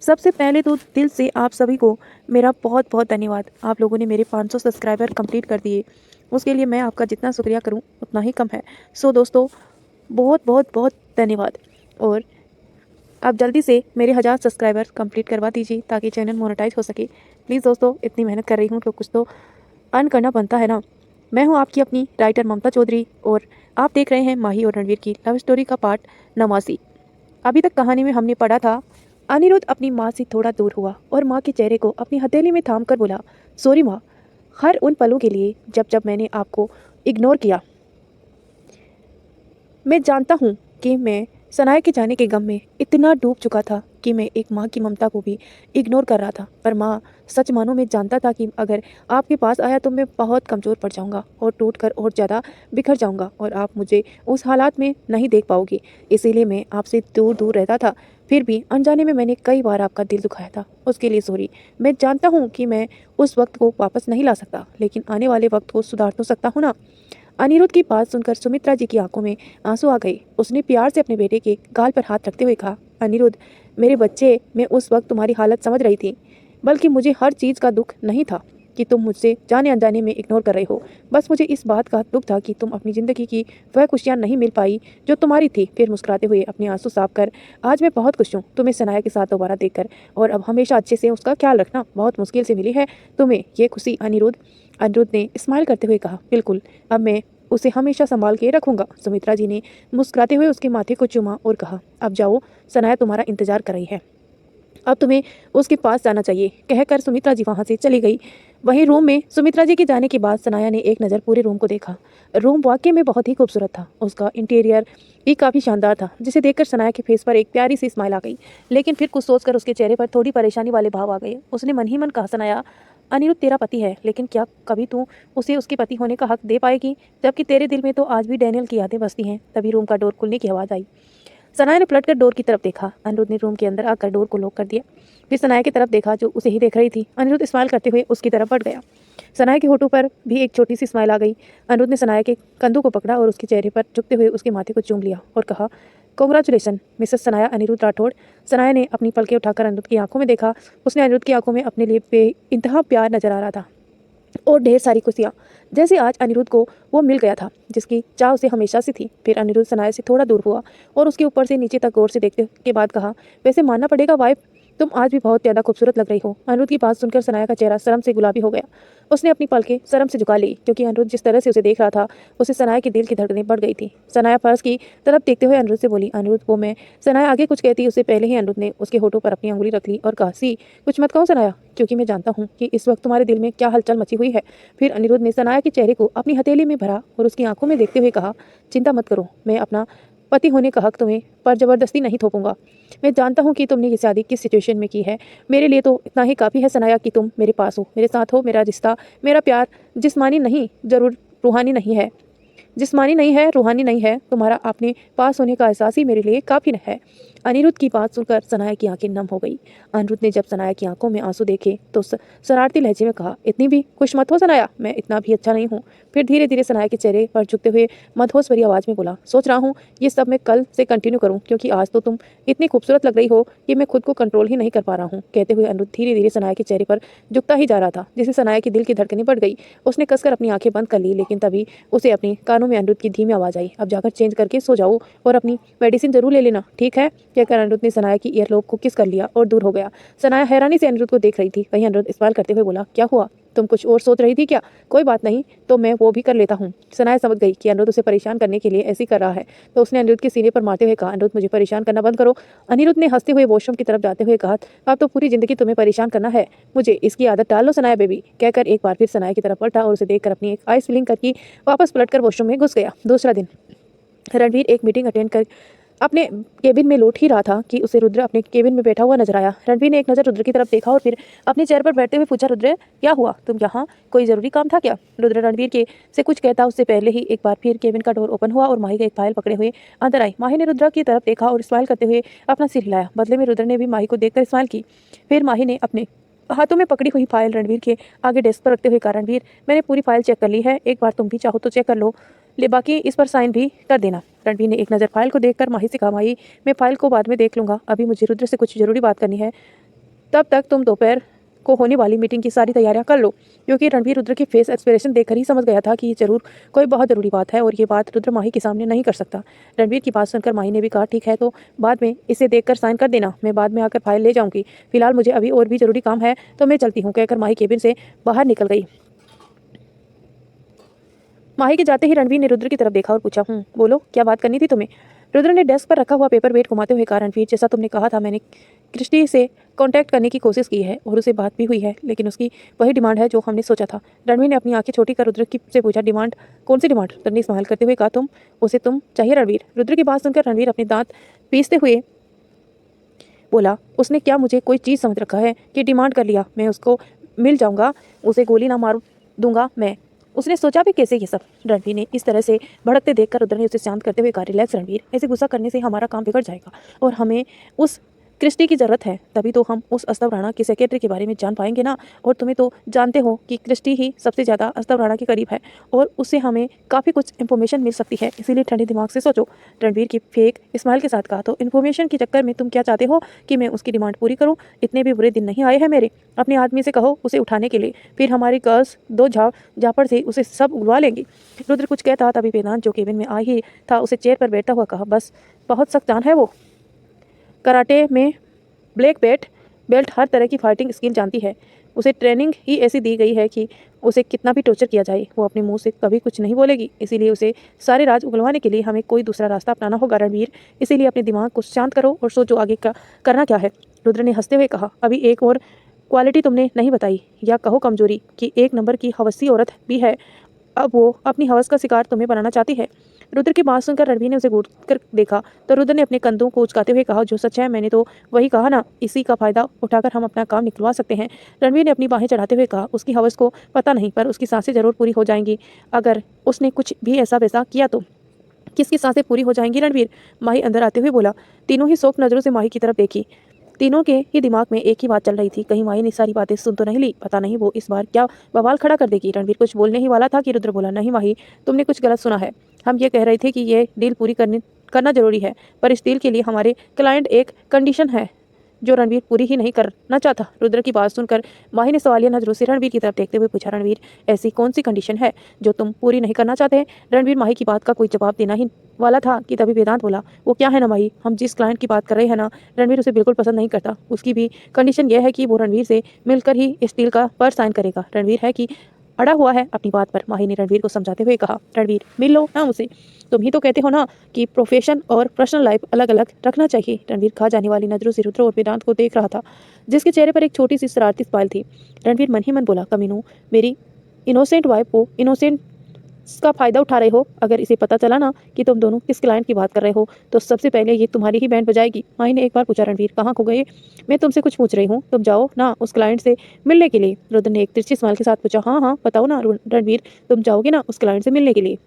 सबसे पहले तो दिल से आप सभी को मेरा बहुत बहुत धन्यवाद। आप लोगों ने मेरे 500 सब्सक्राइबर कंप्लीट कर दिए। उसके लिए मैं आपका जितना शुक्रिया करूं उतना ही कम है। सो दोस्तों, बहुत बहुत बहुत धन्यवाद। और आप जल्दी से मेरे 1000 सब्सक्राइबर कंप्लीट करवा दीजिए ताकि चैनल मोनेटाइज हो सके। प्लीज़ दोस्तों, इतनी मेहनत कर रही हूँ तो कुछ तो अर्न करना बनता है ना। मैं हूँ आपकी अपनी राइटर ममता चौधरी और आप देख रहे हैं माही और रणवीर की लव स्टोरी का पार्ट 89। अभी तक कहानी में हमने पढ़ा था, अनिरुद्ध अपनी माँ से थोड़ा दूर हुआ और माँ के चेहरे को अपनी हथेली में थाम कर बोला, सॉरी माँ, हर उन पलों के लिए जब जब मैंने आपको इग्नोर किया। मैं जानता हूँ कि मैं सनाया के जाने के गम में इतना डूब चुका था कि मैं एक माँ की ममता को भी इग्नोर कर रहा था। पर माँ, सच मानो मैं जानता था कि अगर आपके पास आया तो मैं बहुत कमज़ोर पड़ जाऊँगा और टूट कर और ज़्यादा बिखर जाऊँगा और आप मुझे उस हालात में नहीं देख पाओगे। इसीलिए मैं आपसे दूर दूर रहता था। फिर भी अनजाने में मैंने कई बार आपका दिल दुखाया था, उसके लिए सॉरी। मैं जानता हूँ कि मैं उस वक्त को वापस नहीं ला सकता, लेकिन आने वाले वक्त को सुधार तो सकता हूँ ना। अनिरुद्ध की बात सुनकर सुमित्रा जी की आंखों में आंसू आ गए। उसने प्यार से अपने बेटे के गाल पर हाथ रखते हुए कहा, अनिरुद्ध, मेरे बच्चे, मैं उस वक्त तुम्हारी हालत समझ रही थी, बल्कि मुझे हर चीज़ का दुख नहीं था कि तुम मुझसे जाने अनजाने में इग्नोर कर रहे हो। बस मुझे इस बात का दुख था कि तुम अपनी ज़िंदगी की वह खुशियाँ नहीं मिल पाई जो तुम्हारी थी। फिर मुस्कुराते हुए अपने आंसू साफ कर, आज मैं बहुत खुश हूँ तुम्हें सनाया के साथ दोबारा देखकर, और अब हमेशा अच्छे से उसका ख्याल रखना। बहुत मुश्किल से मिली है तुम्हें ये खुशी अनिरुद्ध। अनिरुद्ध ने स्माइल करते हुए कहा, बिल्कुल, अब मैं उसे हमेशा संभाल के रखूंगा। सुमित्रा जी ने मुस्कुराते हुए उसके माथे को चूमा और कहा, अब जाओ, सनाया तुम्हारा इंतजार कर रही है, अब तुम्हें उसके पास जाना चाहिए। कहकर सुमित्रा जी वहां से चली गई। वहीं रूम में सुमित्रा जी के जाने के बाद सनाया ने एक नज़र पूरे रूम को देखा। रूम वाकई में बहुत ही खूबसूरत था। उसका इंटीरियर भी काफ़ी शानदार था, जिसे देखकर सनाया के फेस पर एक प्यारी सी स्माइल आ गई। लेकिन फिर कुछ सोचकर उसके चेहरे पर थोड़ी परेशानी वाले भाव आ गए। उसने मन ही मन कहा, सनाया, अनिरुद्ध तेरा पति है, लेकिन क्या कभी तू उसे उसके पति होने का हक दे पाएगी, जबकि तेरे दिल में तो आज भी डैनियल की यादें बसती हैं। तभी रूम का डोर खुलने की आवाज़ आई। सनाया ने पलटकर डोर की तरफ देखा। अनिरुद्ध ने रूम के अंदर आकर डोर को लॉक कर दिया। फिर सनाया की तरफ देखा जो उसे ही देख रही थी। अनिरुद्ध स्माइल करते हुए उसकी तरफ बढ़ गया। सनाया के होठों पर भी एक छोटी सी स्माइल आ गई। अनिरुद्ध ने सनाया के कंधों को पकड़ा और उसके चेहरे पर झुकते हुए उसके माथे को चूम लिया और कहा, कांग्रेचुलेशन मिसेस सनाया अनिरुद्ध राठौड़। सनाया ने अपनी पलकें उठाकर अनिरुद्ध की आंखों में देखा। उसने अनिरुद्ध की आंखों में अपने लिए बेइंतहा प्यार नजर आ रहा था और ढेर सारी खुशियाँ, जैसे आज अनिरुद्ध को वो मिल गया था जिसकी चाह उसे हमेशा से थी। फिर अनिरुद्ध सनाया से थोड़ा दूर हुआ और उसके ऊपर से नीचे तक गौर से देखते के बाद कहा, वैसे मानना पड़ेगा वाइफ, तुम आज भी बहुत ज़्यादा खूबसूरत लग रही हो। अनिरुद्ध की बात सुनकर सनाया का चेहरा शर्म से गुलाबी हो गया। उसने अपनी पलकें शर्म से झुका ली, क्योंकि अनिरुद्ध जिस तरह से उसे देख रहा था उसे सनाया के दिल की धड़कनें बढ़ गई थी। सनाया फर्श की तरफ देखते हुए अनिरुद्ध से बोली, अनिरुद्ध, वो मैं। सनाया आगे कुछ कहती उससे पहले ही अनिरुद्ध ने उसके होठों पर अपनी अंगुली रख ली और कहा, सी, कुछ मत कहो सनाया, क्योंकि मैं जानता हूँ कि इस वक्त तुम्हारे दिल में क्या हलचल मची हुई है। फिर अनिरुद्ध ने सनाया के चेहरे को अपनी हथेली में भरा और उसकी आंखों में देखते हुए कहा, चिंता मत करो, मैं अपना पति होने का हक तुम्हें पर जबरदस्ती नहीं थोपूंगा। मैं जानता हूँ कि तुमने ये शादी किस सिचुएशन में की है। मेरे लिए तो इतना ही काफ़ी है सनाया कि तुम मेरे पास हो, मेरे साथ हो। मेरा रिश्ता, मेरा प्यार जिस्मानी नहीं, जरूर रूहानी नहीं है, जिस्मानी नहीं है, रूहानी नहीं है। तुम्हारा अपने पास होने का एहसास ही मेरे लिए काफ़ी है। अनिरुद्ध की बात सुनकर सनाया की आंखें नम हो गई। अनिरुद्ध ने जब सनाया की आंखों में आंसू देखे तो शरारती लहजे में कहा, इतनी भी खुश मत हो सनाया, मैं इतना भी अच्छा नहीं हूँ। फिर धीरे धीरे सनाया के चेहरे पर झुकते हुए मदहोश भरी आवाज़ में बोला, सोच रहा हूँ ये सब मैं कल से कंटिन्यू करूँ, क्योंकि आज तो तुम इतनी खूबसूरत लग रही हो कि मैं खुद को कंट्रोल ही नहीं कर पा रहा हूँ। कहते हुए अनिरुद्ध धीरे धीरे सनाया के चेहरे पर झुकता ही जा रहा था, जिससे सनाया के दिल की धड़कनें बढ़ गई। उसने कसकर अपनी आंखें बंद कर ली, लेकिन तभी उसे अपने कानों में अनिरुद्ध की धीमी आवाज़ आई, अब जाकर चेंज करके सो जाओ और अपनी मेडिसिन जरूर ले लेना, ठीक है। कहकर अनिरुद्ध ने सनाया की ईयरलोब को किस कर लिया और दूर हो गया। सनाया हैरानी से अनिरुद्ध को देख रही थी। वहीं अनिरुद्ध स्माइल करते हुए बोला, क्या हुआ, तुम कुछ और सोच रही थी क्या? कोई बात नहीं, तो मैं वो भी कर लेता हूँ। सनाया समझ गई कि अनिरुद्ध उसे परेशान करने के लिए ऐसी कर रहा है, तो उसने अनिरुद्ध के सीने पर मारते हुए कहा, अनिरुद्ध, मुझे परेशान करना बंद करो। अनिरुद्ध ने हंसते हुए वॉशरूम की तरफ जाते हुए कहा, अब तो पूरी जिंदगी तुम्हें परेशान करना है, मुझे इसकी आदत डाल लो सनाया बेबी। कहकर एक बार फिर सनाया की तरफ पलटा और उसे देखकर अपनी एक आइस फिलिंग करके वापस पलटकर वॉशरूम में घुस गया। दूसरा दिन रणवीर एक मीटिंग अटेंड कर अपने केबिन में लौट ही रहा था कि उसे रुद्र अपने केबिन में बैठा हुआ नजर आया। रणवीर ने एक नज़र रुद्र की तरफ देखा और फिर अपने चेयर पर बैठते हुए पूछा, रुद्र, क्या हुआ, तुम यहाँ, कोई ज़रूरी काम था क्या? रुद्र रणवीर के से कुछ कहता उससे पहले ही एक बार फिर केबिन का डोर ओपन हुआ और माही का एक फाइल पकड़े हुए अंदर आई। माही ने रुद्र की तरफ देखा और स्माइल करते हुए अपना सिर हिलाया। बदले में रुद्र ने भी माही को देखकर स्माइल की। फिर माही ने अपने हाथों में पकड़ी हुई फाइल रणवीर के आगे डेस्क पर रखते हुए कहा, रणवीर, मैंने पूरी फाइल चेक कर ली है, एक बार तुम भी चाहो तो चेक कर लो, ले बाकी इस पर साइन भी कर देना। रणवीर ने एक नज़र फाइल को देखकर माही से कहा, माही, मैं फाइल को बाद में देख लूंगा, अभी मुझे रुद्र से कुछ जरूरी बात करनी है, तब तक तुम दोपहर को होने वाली मीटिंग की सारी तैयारियां कर लो। क्योंकि रणवीर रुद्र की फेस एक्सप्रेशन देखकर ही समझ गया था कि ये जरूर कोई बहुत ज़रूरी बात है और ये बात रुद्र माही के सामने नहीं कर सकता। रणवीर की बात सुनकर माही ने भी कहा, ठीक है तो बाद में इसे देखकर साइन कर देना, मैं बाद में आकर फाइल ले जाऊंगी, फिलहाल मुझे अभी और भी ज़रूरी काम है तो मैं चलती हूँ, कहकर माही केबिन से बाहर निकल गई। माही के जाते ही रणवीर ने रुद्र की तरफ देखा और पूछा, बोलो क्या बात करनी थी तुम्हें। रुद्र ने डेस्क पर रखा हुआ पेपर वेट घुमाते हुए कहा, रणवीर जैसा तुमने कहा था मैंने क्रिस्टी से कांटेक्ट करने की कोशिश की है और उसे बात भी हुई है, लेकिन उसकी वही डिमांड है जो हमने सोचा था। रणवीर ने अपनी आंखें छोटी कर रुद्र की से पूछा, डिमांड? कौन सी डिमांड? रुद्र ने स्माइल करते हुए कहा, तुम चाहिए रणवीर। रुद्र की बात सुनकर रणवीर अपने दांत पीसते हुए बोला, उसने क्या मुझे कोई चीज़ समझ रखा है कि डिमांड कर लिया मैं उसको मिल जाऊंगा, उसे गोली ना मार दूंगा मैं। उसने सोचा भी कैसे ये सब। रणवीर ने इस तरह से भड़कते देखकर रुद्र ने उसे शांत करते हुए कहा, रिलैक्स रणवीर, ऐसे गुस्सा करने से हमारा काम बिगड़ जाएगा और हमें उस क्रिस्टी की ज़रूरत है, तभी तो हम उस अस्तव राणा की सेक्रेटरी के बारे में जान पाएंगे ना। और तुम्हें तो जानते हो कि क्रिस्टी ही सबसे ज़्यादा अस्तव राणा के करीब है और उससे हमें काफ़ी कुछ इन्फॉर्मेशन मिल सकती है, इसीलिए ठंडे दिमाग से सोचो। रणवीर की फेक स्माइल के साथ कहा, तो इन्फॉर्मेशन के चक्कर में तुम क्या चाहते हो कि मैं उसकी डिमांड पूरी करूँ? इतने भी बुरे दिन नहीं आए हैं मेरे। अपने आदमी से कहो उसे उठाने के लिए, फिर हमारी गर्ल्स दो झापड़ से उसे सब उड़वा लेंगी। रुद्र कुछ कहता तभी वेदांत जो केबिन में आ ही था उसे चेयर पर बैठा हुआ कहा, बस बहुत सख्त जान है वो, कराटे में ब्लैक बेल्ट हर तरह की फाइटिंग स्किल जानती है, उसे ट्रेनिंग ही ऐसी दी गई है कि उसे कितना भी टॉर्चर किया जाए वो अपने मुंह से कभी कुछ नहीं बोलेगी, इसीलिए उसे सारे राज उगलवाने के लिए हमें कोई दूसरा रास्ता अपनाना होगा रणवीर, इसीलिए अपने दिमाग को शांत करो और सोचो आगे का करना क्या है। रुद्र ने हंसते हुए कहा, अभी एक और क्वालिटी तुमने नहीं बताई, या कहो कमजोरी, कि एक नंबर की हवसी औरत भी है, अब वो अपनी हवस का शिकार तुम्हें बनाना चाहती है। रुद्र की बात सुनकर रणवीर ने उसे घूर कर देखा तो रुद्र ने अपने कंधों को उचकाते हुए कहा, जो सच है मैंने तो वही कहा ना, इसी का फायदा उठाकर हम अपना काम निकलवा सकते हैं। रणवीर ने अपनी बाहें चढ़ाते हुए कहा, उसकी हवस को पता नहीं पर उसकी सांसें जरूर पूरी हो जाएंगी, अगर उसने कुछ भी ऐसा वैसा किया तो। किसकी सांसें पूरी हो जाएंगी रणवीर? माही अंदर आते हुए बोला। तीनों ही शौक नजरों से माही की तरफ देखी। तीनों के ही दिमाग में एक ही बात चल रही थी, कहीं माही ने सारी बातें सुन तो नहीं ली, पता नहीं वो इस बार क्या बवाल खड़ा कर देगी। रणवीर कुछ बोलने ही वाला था कि रुद्र बोला, नहीं माही, तुमने कुछ गलत सुना है, हम ये कह रहे थे कि ये डील पूरी करना जरूरी है, पर इस डील के लिए हमारे क्लाइंट एक कंडीशन है जो रणवीर पूरी ही नहीं करना चाहता। रुद्र की बात सुनकर माही ने सवालिया नजरों से रणवीर की तरफ देखते हुए पूछा, रणवीर ऐसी कौन सी कंडीशन है जो तुम पूरी नहीं करना चाहते? रणवीर माही की बात का कोई जवाब देना ही वाला था कि तभी वेदांत बोला, वो क्या है ना माही, हम जिस क्लाइंट की बात कर रहे हैं ना, रणवीर उसे बिल्कुल पसंद नहीं करता, उसकी भी कंडीशन यह है कि वो रणवीर से मिलकर ही इस डील का पर साइन करेगा। रणवीर है कि अड़ा हुआ है अपनी बात पर। माही ने रणवीर को समझाते हुए कहा, रणवीर मिल लो ना उसे, तुम ही तो कहते हो ना कि प्रोफेशन और पर्सनल लाइफ अलग अलग रखना चाहिए। रणवीर खा जाने वाली नजरों से रुद्र और वेदांत को देख रहा था, जिसके चेहरे पर एक छोटी सी शरारती स्माइल थी। रणवीर मन ही मन बोला, कमीनू, मेरी इनोसेंट वाइफ को इनोसेंट का फायदा उठा रहे हो, अगर इसे पता चला ना कि तुम दोनों किस क्लाइंट की बात कर रहे हो तो सबसे पहले ये तुम्हारी ही बैंड बजाएगी। माही ने एक बार पूछा, रणवीर कहाँ खो गए? मैं तुमसे कुछ पूछ रही हूँ, तुम जाओ ना उस क्लाइंट से मिलने के लिए। रुद्र ने एक तिरछी स्माइल के साथ पूछा, हाँ हाँ बताओ ना रणवीर, तुम जाओगे ना उस क्लाइंट से मिलने के लिए?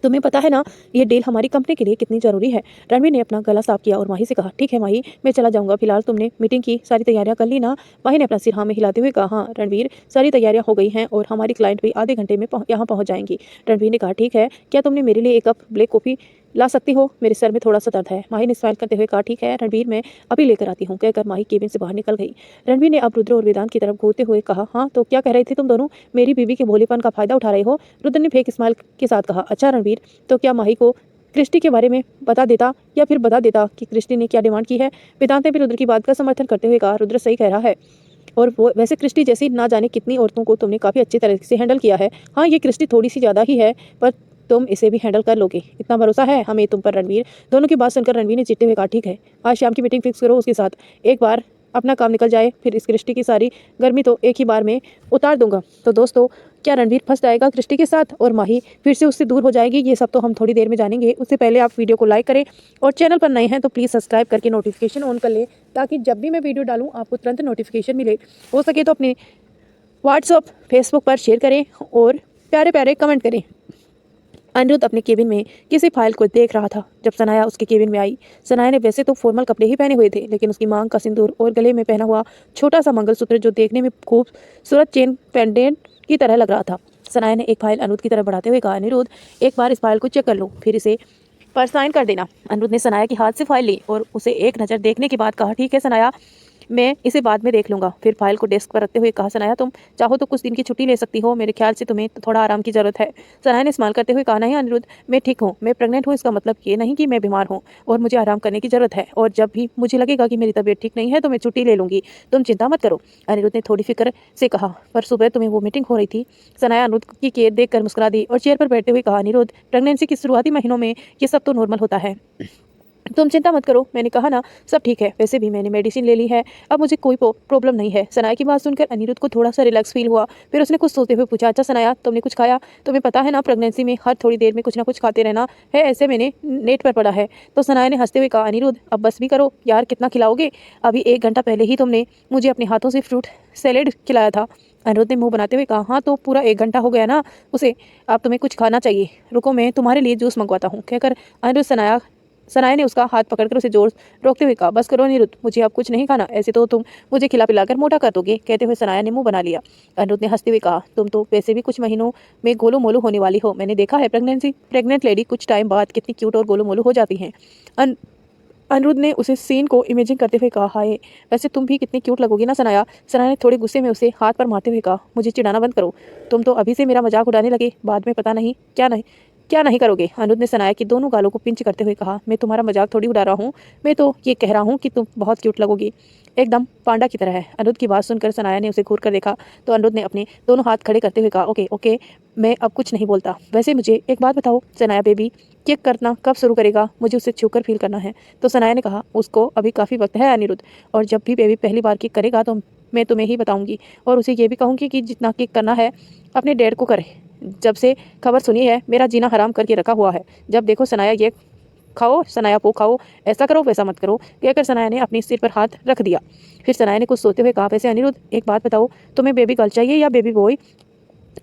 तुम्हें पता है ना ये डील हमारी कंपनी के लिए कितनी जरूरी है। रणवीर ने अपना गला साफ किया और माही से कहा, ठीक है माही, मैं चला जाऊंगा, फिलहाल तुमने मीटिंग की सारी तैयारियां कर ली ना? माही ने अपना सिर हाँ में हिलाते हुए कहा, हाँ रणवीर, सारी तैयारियां हो गई हैं और हमारी क्लाइंट भी आधे घंटे में यहाँ पहुंच जाएंगी। रणवीर ने कहा, ठीक है, क्या तुमने मेरे लिए एक कप ब्लैक कॉफी ला सकती हो? मेरे सर में थोड़ा सा दर्द है। माही ने स्माइल करते हुए कहा, ठीक है रणवीर, मैं अभी लेकर आती हूँ, कहकर माही केबिन से बाहर निकल गई। रणवीर ने अब रुद्र और वेदांत की तरफ घूरते हुए कहा, हाँ तो क्या कह रहे थे तुम दोनों, मेरी बीवी के भोलेपन का फायदा उठा रहे हो? रुद्र ने फेक स्माइल के साथ कहा, अच्छा रणवीर, तो क्या माही को क्रिस्टी के बारे में बता देता या फिर बता देता कि क्रिस्टी ने क्या डिमांड की है? वेदांत ने भी रुद्र की बात का समर्थन करते हुए कहा, रुद्र सही कह रहा है, और वो वैसे क्रिस्टी जैसी ना जाने कितनी औरतों को तुमने काफ़ी अच्छी तरह से हैंडल किया है। हाँ ये क्रिस्टी थोड़ी सी ज़्यादा ही है, पर तुम इसे भी हैंडल कर लोगे, इतना भरोसा है हमें तुम पर रणवीर। दोनों की बात सुनकर रणवीर ने चिढ़ते हुए कहा, ठीक है, आज शाम की मीटिंग फिक्स करो उसके साथ, एक बार अपना काम निकल जाए, फिर इस क्रिस्टी की सारी गर्मी तो एक ही बार में उतार दूंगा। तो दोस्तों, क्या रणवीर फंस जाएगा क्रिस्टी के साथ और माही फिर से उससे दूर हो जाएगी? ये सब तो हम थोड़ी देर में जानेंगे। उससे पहले आप वीडियो को लाइक करें और चैनल पर नए हैं तो प्लीज़ सब्सक्राइब करके नोटिफिकेशन ऑन कर लें, ताकि जब भी मैं वीडियो डालूँ आपको तुरंत नोटिफिकेशन मिले। हो सके तो अपने व्हाट्सअप फेसबुक पर शेयर करें और प्यारे प्यारे कमेंट करें। अनिरुद्ध अपने केबिन में किसी फाइल को देख रहा था जब सनाया उसके केबिन में आई। सनाया ने वैसे तो फॉर्मल कपड़े ही पहने हुए थे, लेकिन उसकी मांग का सिंदूर और गले में पहना हुआ छोटा सा मंगलसूत्र जो देखने में खूबसूरत चेन पेंडेंट की तरह लग रहा था। सनाया ने एक फाइल अनिरुद्ध की तरफ बढ़ाते हुए कहा, अनिरुद्ध एक बार इस फाइल को चेक कर लो, फिर इसे पर साइन कर देना। अनिरुद्ध ने सनाया के हाथ से फाइल ली और उसे एक नज़र देखने के बाद कहा, ठीक है सनाया, मैं इसे बाद में देख लूँगा। फिर फाइल को डेस्क पर रखते हुए कहा, सनाया तुम चाहो तो कुछ दिन की छुट्टी ले सकती हो, मेरे ख्याल से तुम्हें तो थोड़ा आराम की ज़रूरत है। सनाया ने स्माइल करते हुए कहा, नहीं अनिरुद्ध, मैं ठीक हूँ, मैं प्रेग्नेंट हूँ, इसका मतलब ये नहीं कि मैं बीमार हूँ और मुझे आराम करने की ज़रूरत है, और जब भी मुझे लगेगा कि मेरी तबीयत ठीक नहीं है तो मैं छुट्टी ले लूँगी, तुम चिंता मत करो। अनिरुद्ध ने थोड़ी फिक्र से कहा, पर सुबह तुम्हें वो मीटिंग हो रही थी। सनाया अनिरुद्ध की केयर देखकर मुस्कुरा दी और चेयर पर बैठते हुए कहा, अनिरुद्ध, प्रेगनेंसी के शुरुआती महीनों में ये सब तो नॉर्मल होता है, तुम चिंता मत करो। मैंने कहा ना, सब ठीक है, वैसे भी मैंने मेडिसिन ले ली है, अब मुझे कोई प्रॉब्लम नहीं है। सनाया की बात सुनकर अनिरुद्ध को थोड़ा सा रिलैक्स फील हुआ। फिर उसने कुछ सोचते हुए पूछा, अच्छा सनाया, तुमने कुछ खाया? तुम्हें पता है ना, प्रेगनेंसी में हर थोड़ी देर में कुछ ना कुछ खाते रहना है, ऐसे मैंने नेट पर पढ़ा है। तो सनाया ने हंसते हुए कहा, अनिरुद्ध अब बस भी करो यार, कितना खिलाओगे? अभी 1 घंटा पहले ही तुमने मुझे अपने हाथों से फ्रूट सैलेड खिलाया था। अनिरुद्ध ने मुंह बनाते हुए कहा, हाँ तो पूरा 1 घंटा हो गया ना उसे, अब तुम्हें कुछ खाना चाहिए। रुको, मैं तुम्हारे लिए जूस मंगवाता हूँ, कहकर अनिरुद्ध सनाया ने उसका हाथ पकड़कर उसे जोर रोकते हुए कहा, बस करो अनिरुद्ध, मुझे अब कुछ नहीं खाना, ऐसे तो तुम मुझे खिला पिलाकर मोटा कर दोगे। कहते हुए सनाया ने मुंह बना लिया। अनिरुद्ध ने हंसते हुए कहा, तुम तो वैसे भी कुछ महीनों में गोलू मोलू होने वाली हो, मैंने देखा है प्रेग्नेंट लेडी कुछ टाइम बाद कितनी क्यूट और गोलू मोलू हो जाती हैं। अनिरुद्ध ने उसे सीन को इमेजिन करते हुए कहा, हाय वैसे तुम भी कितनी क्यूट लगोगी ना सनाया। सनाया ने थोड़े गुस्से में उसे हाथ पर मारते हुए कहा, मुझे चिढ़ाना बंद करो, तुम तो अभी से मेरा मजाक उड़ाने लगे, बाद में पता नहीं क्या नहीं करोगे। अनिरुद्ध ने सनाया की दोनों गालों को पिंच करते हुए कहा, मैं तुम्हारा मजाक थोड़ी उड़ा रहा हूँ, मैं तो ये कह रहा हूँ कि तुम बहुत क्यूट लगोगी, एकदम पांडा की तरह है। अनिरुद्ध की बात सुनकर सनाया ने उसे घूर कर देखा तो अनिरुद्ध ने अपने दोनों हाथ खड़े करते हुए कहा, ओके ओके, मैं अब कुछ नहीं बोलता। वैसे मुझे एक बात बताओ सनाया बेबी, केक करना कब शुरू करेगा? मुझे उसे छूकर फील करना है। तो सनाया ने कहा, उसको अभी काफ़ी वक्त है अनिरुद्ध, और जब भी बेबी पहली बार केक करेगा तो मैं तुम्हें ही बताऊंगी, और उसे ये भी कहूँगी कि जितना केक करना है अपने डैड को करे। जब से खबर सुनी है मेरा जीना हराम करके रखा हुआ है, जब देखो सनाया ये खाओ, सनाया वो खाओ, ऐसा करो वैसा मत करो, कहकर सनाया ने अपने सिर पर हाथ रख दिया। फिर सनाया ने कुछ सोचते हुए कहा, वैसे अनिरुद्ध एक बात बताओ, तुम्हें बेबी गर्ल चाहिए या बेबी बॉय?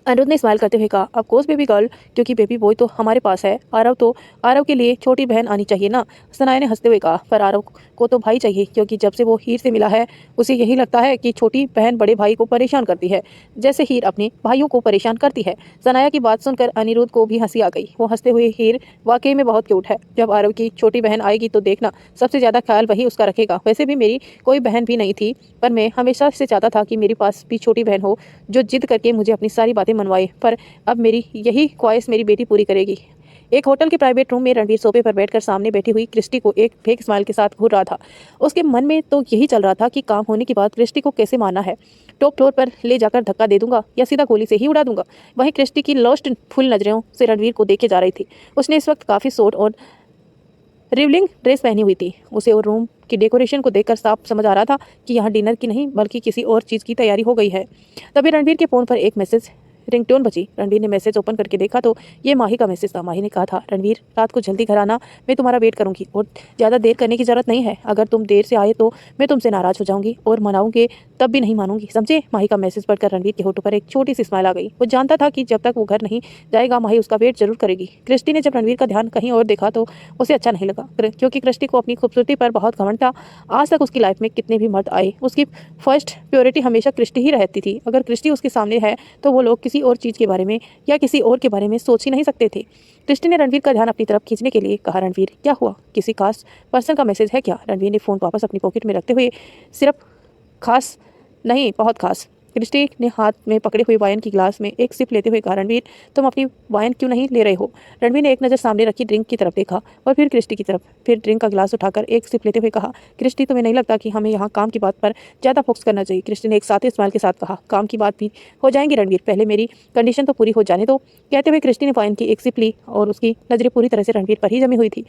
अनिरुद्ध ने स्माइल करते हुए कहा, ऑफ कोर्स बेबी गर्ल, क्योंकि बेबी बॉय तो हमारे पास है, आरव के लिए छोटी बहन आनी चाहिए ना। सनाया ने हंसते हुए कहा, पर आरव को तो भाई चाहिए, क्योंकि जब से वो हीर से मिला है उसे यही लगता है कि छोटी बहन बड़े भाई को परेशान करती है, जैसे हीर अपने भाइयों को परेशान करती है। सनाया की बात सुनकर अनिरुद्ध को भी हंसी आ गई। वो हंसते हुए, हीर वाकई में बहुत क्यूट है, जब आरव की छोटी बहन आएगी तो देखना सबसे ज़्यादा ख्याल वही उसका रखेगा। वैसे भी मेरी कोई बहन भी नहीं थी, पर मैं हमेशा से चाहता था कि मेरे पास भी छोटी बहन हो जो जिद करके मुझे अपनी सारी बातें मनवाए, पर अब मेरी यही ख्वाहिश मेरी बेटी पूरी करेगी। एक होटल के प्राइवेट रूम में रणवीर सोफे पर बैठकर सामने बैठी हुई क्रिस्टी को एक फेक स्माइल के साथ घूर रहा था। उसके मन में तो यही चल रहा था कि काम होने के बाद क्रिस्टी को कैसे मारना है, टॉप फ्लोर पर ले जाकर धक्का दे दूंगा या सीधा गोली से ही उड़ा दूंगा। वहीं क्रिस्टी की लॉस्ट फुल नजरों से रणवीर को देखे जा रही थी। उसने इस वक्त काफ़ी शॉर्ट और रिवलिंग ड्रेस पहनी हुई थी। उसे और रूम की डेकोरेशन को देखकर साफ समझ आ रहा था कि यहाँ डिनर की नहीं बल्कि किसी और चीज़ की तैयारी हो गई है। तभी रणवीर के फ़ोन पर एक मैसेज रिंगटोन बजी। रणवीर ने मैसेज ओपन करके देखा तो ये माही का मैसेज था। माही ने कहा था, रणवीर रात को जल्दी घर आना, मैं तुम्हारा वेट करूंगी और ज़्यादा देर करने की ज़रूरत नहीं है, अगर तुम देर से आए तो मैं तुमसे नाराज़ हो जाऊंगी और मनाऊंगी तब भी नहीं मानूंगी, समझे? माही का मैसेज पढ़कर रणवीर के होठों पर एक छोटी सी स्माइल आ गई। वो जानता था कि जब तक वो घर नहीं जाएगा माही उसका वेट जरूर करेगी। क्रिस्टी ने जब रणवीर का ध्यान कहीं और देखा तो उसे अच्छा नहीं लगा, क्योंकि क्रिस्टी को अपनी खूबसूरती पर बहुत घमंड था। आज तक उसकी लाइफ में कितने भी मर्द आए, उसकी फर्स्ट प्योरिटी हमेशा क्रिस्टी ही रहती थी। अगर क्रिस्टी उसके सामने है तो वो लोग किसी और चीज़ के बारे में या किसी और के बारे में सोच ही नहीं सकते थे। क्रिस्टी ने रणवीर का ध्यान अपनी तरफ खींचने के लिए कहा, रणवीर क्या हुआ, किसी खास पर्सन का मैसेज है क्या? रणवीर ने फ़ोन वापस अपनी पॉकेट में रखते हुए, सिर्फ खास नहीं बहुत खास। क्रिस्टी ने हाथ में पकड़े हुए वाइन की गिलास में एक सिप लेते हुए कहा, रणवीर तुम अपनी वाइन क्यों नहीं ले रहे हो? रणवीर ने एक नज़र सामने रखी ड्रिंक की तरफ देखा और फिर क्रिस्टी की तरफ, फिर ड्रिंक का गिलास उठाकर एक सिप लेते हुए कहा, क्रिस्टी तुम्हें नहीं लगता कि हमें यहाँ काम की बात पर ज़्यादा फोकस करना चाहिए? क्रिस्टी ने एक साथी स्माइल के साथ कहा, काम की बात भी हो जाएंगी रणवीर, पहले मेरी कंडीशन तो पूरी हो जाने दो। कहते हुए क्रिस्टी ने वाइन की एक सिप ली और उसकी नज़रें पूरी तरह से रणवीर पर ही जमी हुई थी।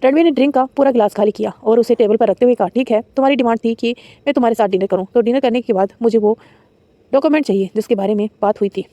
रणवीर ने ड्रिंक का पूरा गिलास खाली किया और उसे टेबल पर रखते हुए कहा, ठीक है, तुम्हारी डिमांड थी कि मैं तुम्हारे साथ डिनर करूँ, तो डिनर करने के बाद मुझे वो डॉक्यूमेंट चाहिए जिसके बारे में बात हुई थी।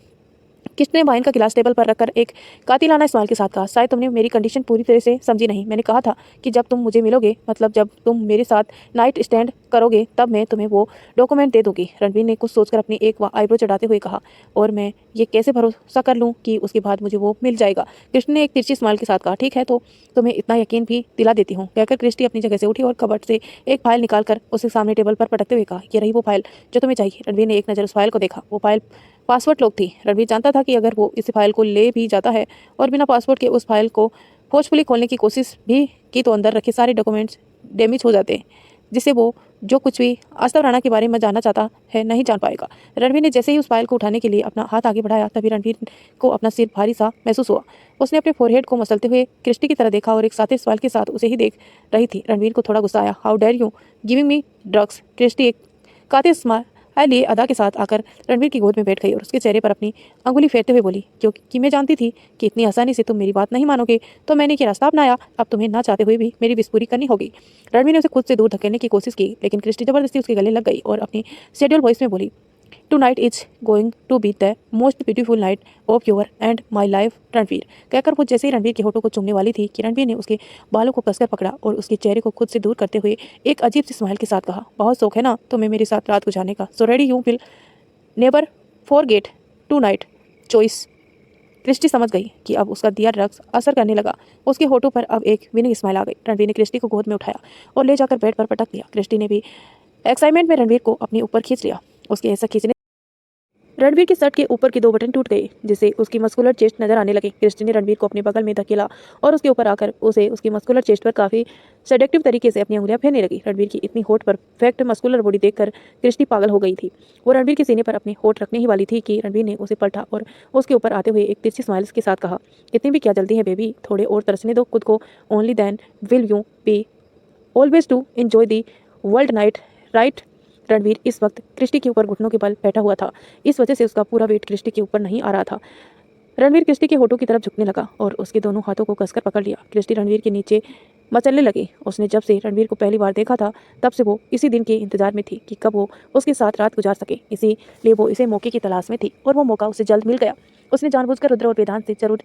किसने वाइन का गिलास टेबल पर रखकर एक कातिलाना स्माइल के साथ कहा, शायद तुमने मेरी कंडीशन पूरी तरह से समझी नहीं। मैंने कहा था कि जब तुम मुझे मिलोगे, मतलब जब तुम मेरे साथ नाइट स्टैंड करोगे, तब मैं तुम्हें वो डॉक्यूमेंट दे दूंगी। रणवीर ने कुछ सोचकर अपनी एक आईब्रो चढ़ाते हुए कहा, और मैं ये कैसे भरोसा कर लूँ कि उसके बाद मुझे वो मिल जाएगा? कृष्ण ने एक तिरछी स्माइल के साथ कहा, ठीक है, तो तुम्हें इतना यकीन भी दिला देती हूँ। कहकर क्रिस्टी अपनी जगह से उठी और कबर्ड से एक फाइल निकालकर उसे सामने टेबल पर पटकते हुए कहा, ये रही वो फाइल जो तुम्हें चाहिए। रणवीर ने एक नज़र उस फाइल को देखा। वो फाइल पासवर्ड लॉक थी। रणवीर जानता था कि अगर वो इस फाइल को ले भी जाता है और बिना पासवर्ड के उस फाइल को फोर्सफुली खोलने की कोशिश भी की तो अंदर रखे सारे डॉक्यूमेंट्स डैमेज हो जाते हैं, जिससे वो जो कुछ भी आस्तव राणा के बारे में जानना चाहता है नहीं जान पाएगा। रणवीर ने जैसे ही उस फाइल को उठाने के लिए अपना हाथ आगे बढ़ाया तभी रणवीर को अपना सिर भारी सा महसूस हुआ। उसने अपने फोरहेड को मसलते हुए क्रिस्टी की तरफ देखा और एक साथी सवाल के साथ उसे ही देख रही थी। रणवीर को थोड़ा गुस्सा आया। How dare you giving me drugs. Christy एक कातिल स्माइल लिए अदा के साथ आकर रणवीर की गोद में बैठ गई और उसके चेहरे पर अपनी अंगुली फेरते हुए बोली, क्योंकि मैं जानती थी कि इतनी आसानी से तुम मेरी बात नहीं मानोगे तो मैंने ये रास्ता अपनाया। अब तुम्हें ना चाहते हुए भी मेरी विश पूरी करनी होगी। रणवीर ने उसे खुद से दूर धकेलने की कोशिश की, लेकिन क्रिस्टी जबरदस्ती उसके गले लग गई और अपनी शेड्यूल वॉइस में बोली, tonight is going to be the most beautiful night of your and my life Ranveer. कहकर वो जैसे ही रणवीर के होठों को चूमने वाली थी कि रणवीर ने उसके बालों को कसकर पकड़ा और उसके चेहरे को खुद से दूर करते हुए एक अजीब सी स्माइल के साथ कहा, बहुत शौक है ना तुम्हें मेरे साथ रात गुजारने का, so ready you will never forget tonight choice. Christy समझ गई कि अब उसका दिया ड्रग्स असर करने लगा। उसके होठों पर अब एक विनिंग स्माइल आ गई। रणवीर ने क्रिस्टी को गोद में उठाया और ले जाकर बेड पर पटक दिया। क्रिस्टी ने भी एक्साइटमेंट में रणवीर को अपने ऊपर खींच लिया। उसके ऐसा खींचने रणवीर के शर्ट के ऊपर के 2 बटन टूट गए, जिससे उसकी मस्कुलर चेस्ट नजर आने लगे। क्रिस्टी ने रणवीर को अपने बगल में धकेला और उसके ऊपर आकर उसे उसकी मस्कुलर चेस्ट पर काफी सेडेक्टिव तरीके से अपनी उंगलियां फेरने लगी। रणवीर की इतनी होठ परफेक्ट मस्कुलर बॉडी देखकर क्रिस्टी पागल हो गई थी। वो रणवीर के सीने पर अपने होठ रखने ही वाली थी कि रणवीर ने उसे पलटा और उसके ऊपर आते हुए एक तिरछी स्माइल के साथ कहा, इतनी भी क्या जल्दी है बेबी, थोड़े और तरसने दो खुद को, only then will you be always to enjoy the world night right. Ranveer इस वक्त क्रिस्टी के ऊपर घुटनों के बल बैठा हुआ था। इस वजह से उसका पूरा वेट क्रिस्टी के ऊपर नहीं आ रहा था। रणवीर क्रिस्टी के होठों की तरफ झुकने लगा और उसके दोनों हाथों को कसकर पकड़ लिया। क्रिस्टी रणवीर के नीचे मचलने लगी। उसने जब से रणवीर को पहली बार देखा था तब से वो इसी दिन के इंतजार में थी कि कब वो उसके साथ रात गुजार सके। इसीलिए वो इसे मौके की तलाश में थी और वो मौका उसे जल्द मिल गया। उसने जानबूझकर रुद्र और वेदांत से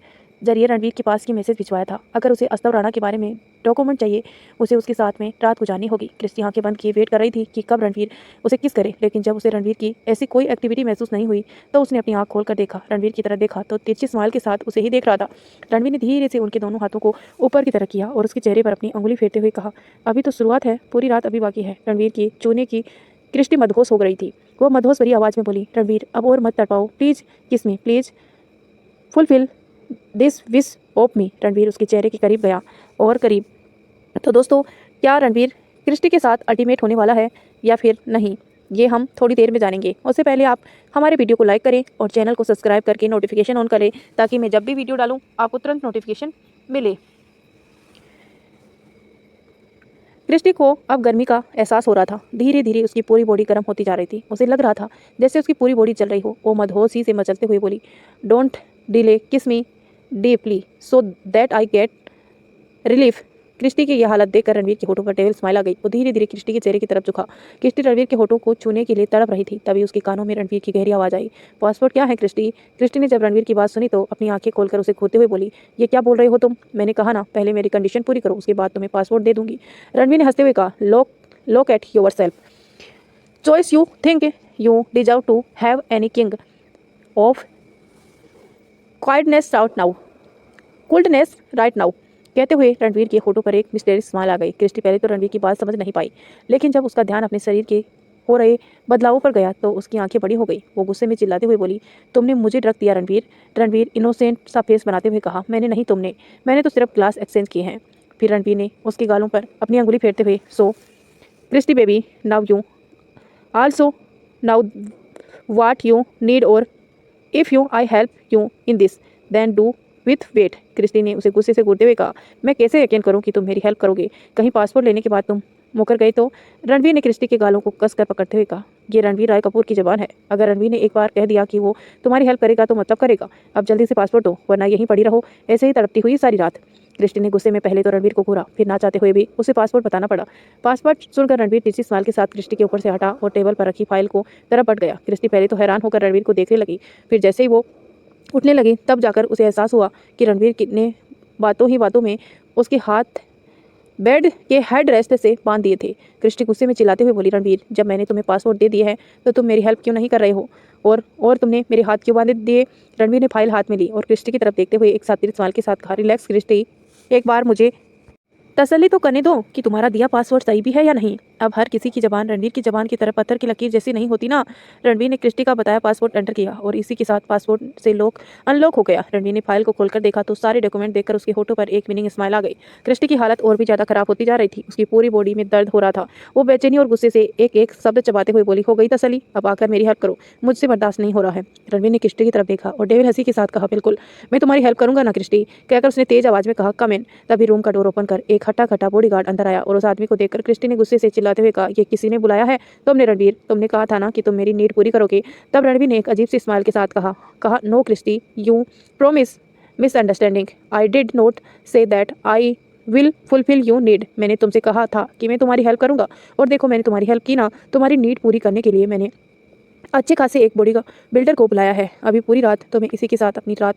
जरिए रणवीर के पास की मैसेज भिजवाया था। अगर उसे अस्तव राणा के बारे में डॉक्यूमेंट चाहिए उसे उसके साथ में रात गुजारनी होगी। क्रिस्टी आंखें बंद किए वेट कर रही थी कि कब रणवीर उसे किस करे, लेकिन जब उसे रणवीर की ऐसी कोई एक्टिविटी महसूस नहीं हुई तो उसने अपनी आंख खोलकर देखा। रणवीर की तरफ देखा तो तिरछी स्माइल के साथ उसे ही देख रहा था। रणवीर ने धीरे से उनके दोनों हाथों को ऊपर की तरफ किया और उसके चेहरे पर अपनी अंगुली फेरते हुए कहा, अभी तो शुरुआत है, पूरी रात अभी बाकी है। रणवीर की चूने की क्रिस्टी मदहोश हो गई थी। वो मदहोश भरी आवाज़ में बोली, रणवीर अब और मत तड़पाओ, please kiss me, please fulfil this wish of me. Ranveer उसके चेहरे के करीब गया और करीब। तो दोस्तों, क्या रणवीर क्रिस्टी के साथ अल्टीमेट होने वाला है या फिर नहीं, ये हम थोड़ी देर में जानेंगे। उससे पहले आप हमारे वीडियो को लाइक करें और चैनल को सब्सक्राइब करके नोटिफिकेशन ऑन करें ताकि मैं जब भी वीडियो डालूं आपको तुरंत नोटिफिकेशन मिले। क्रिस्टी को अब गर्मी का एहसास हो रहा था। धीरे धीरे उसकी पूरी बॉडी गर्म होती जा रही थी। उसे लग रहा था जैसे उसकी पूरी बॉडी जल रही हो। वो मदहोशी से मचलते हुए बोली, don't delay, kiss me deeply so that I get relief. Christy की यह हालत देखकर रणवीर के होठों पर टेबल स्माइल आ गई। वो धीरे धीरे क्रिस्टी के चेहरे की तरफ झुका। क्रिस्टी रणवीर के होठों को छूने के लिए तड़प रही थी। तभी उसके कानों में रणवीर की गहरी आवाज़ आई, पासपोर्ट क्या है क्रिस्टी। क्रिस्टी ने जब रणवीर की बात सुनी तो अपनी आंखें खोलकर उसे खोते हुए बोली, ये क्या बोल रहे हो तुम। मैंने कहा ना, पहले मेरी कंडीशन पूरी करो, उसके बाद तुम्हें पासपोर्ट दे दूंगी। रणवीर ने हंसते हुए कहा, look at yourself, choice you think you deserve to have any king of quietness out now coldness right now. कहते हुए रणवीर के होठों पर एक मिस्टेरियस स्माइल आ गई। क्रिस्टी पहले तो रणवीर की बात समझ नहीं पाई, लेकिन जब उसका ध्यान अपने शरीर के हो रहे बदलावों पर गया तो उसकी आंखें बड़ी हो गई। वो गुस्से में चिल्लाते हुए बोली, तुमने मुझे ड्रग दिया रणवीर। रणवीर इनोसेंट सा फेस बनाते हुए कहा, मैंने नहीं, तुमने, मैंने तो सिर्फ ग्लास एक्सचेंज किए हैं। फिर रणवीर ने उसके गालों पर अपनी अंगुली फेरते हुए, so Christy baby, now you also now what you need, और if you I help you in this then do with wait. Christy ने उसे गुस्से से घूरते हुए कहा, मैं कैसे यकीन करूं कि तुम मेरी हेल्प करोगे, कहीं पासपोर्ट लेने के बाद तुम मुकर गए तो। रणवीर ने क्रिस्टी के गालों को कसकर पकड़ते हुए कहा, ये रणवीर राय कपूर की जबान है। अगर रणवीर ने एक बार कह दिया कि वो तुम्हारी हेल्प करेगा तो मतलब करेगा। अब जल्दी से पासपोर्ट दो वरना यहीं पड़ी रहो ऐसे ही तड़पती हुई सारी रात। क्रिस्टी ने गुस्से में पहले तो रणवीर को घूरा, फिर ना चाहते हुए भी उसे पासपोर्ट बताना पड़ा। पासपोर्ट सुनकर रणवीर तिरछी स्माइल के साथ क्रिस्टी के ऊपर से हटा और टेबल पर रखी फाइल को तरफ बढ़ गया। क्रिस्टी पहले तो हैरान होकर रणवीर को देखने लगी, फिर जैसे ही वो उठने लगी तब जाकर उसे एहसास हुआ कि रणवीर ने बातों में उसके हाथ बेड के हेड रेस्ट से बांध दिए थे। क्रिस्टी गुस्से में चिल्लाते हुए बोली, रणवीर, जब मैंने तुम्हें पासपोर्ट दे दिए हैं तो तुम मेरी हेल्प क्यों नहीं कर रहे हो, और तुमने मेरे हाथ क्यों बांध दिए। रणवीर ने फाइल हाथ में ली और क्रिस्टी की तरफ देखते हुए एक सातिर सवाल के साथ कहा, रिलैक्स क्रिस्टी, एक बार मुझे तसल्ली तो करने दो कि तुम्हारा दिया पासवर्ड सही भी है या नहीं। अब हर किसी की जबान रणवीर की जबान की तरह पत्थर की लकीर जैसी नहीं होती ना। रणवीर ने क्रिस्टी का बताया पासवर्ड एंटर किया और इसी के साथ पासवर्ड से लॉक अनलॉक हो गया। रणवीर ने फाइल को खोलकर देखा तो सारे डॉक्यूमेंट देखकर उसके होठों पर एक विनिंग स्माइल आ गई। क्रिस्टी की हालत और भी ज्यादा खराब होती जा रही थी। उसकी पूरी बॉडी में दर्द हो रहा था। वो बेचैनी और गुस्से से एक एक शब्द चबाते हुए बोली, हो गई तसल्ली, अब आकर मेरी हेल्प करो, मुझसे बर्दाश्त नहीं हो रहा है। रणवीर ने क्रिस्टी की तरफ देखा और डेविल हंसी के साथ कहा, बिल्कुल मैं तुम्हारी हेल्प करूंगा ना क्रिस्टी, कहकर उसने तेज आवाज में कहा, कम इन। तभी रूम का डोर ओपन कर एक हट्टा खट्टा बॉडीगार्ड अंदर आया और उस आदमी को देखकर क्रिस्टी ने गुस्से से चिल्लाते हुए कहा, ये किसी ने बुलाया है? तुमने रणवीर, तुमने कहा था ना कि तुम मेरी नीड पूरी करोगे। तब रणवीर ने एक अजीब सी स्माइल के साथ कहा no Christy, you promise misunderstanding, I did not say that I will fulfil you need. मैंने तुमसे कहा था कि मैं तुम्हारी हेल्प करूंगा और देखो मैंने तुम्हारी हेल्प की ना। तुम्हारी नीड पूरी करने के लिए मैंने अच्छे खासे एक बॉडी का बिल्डर को बुलाया है। अभी पूरी रात तुम्हें इसी के साथ अपनी रात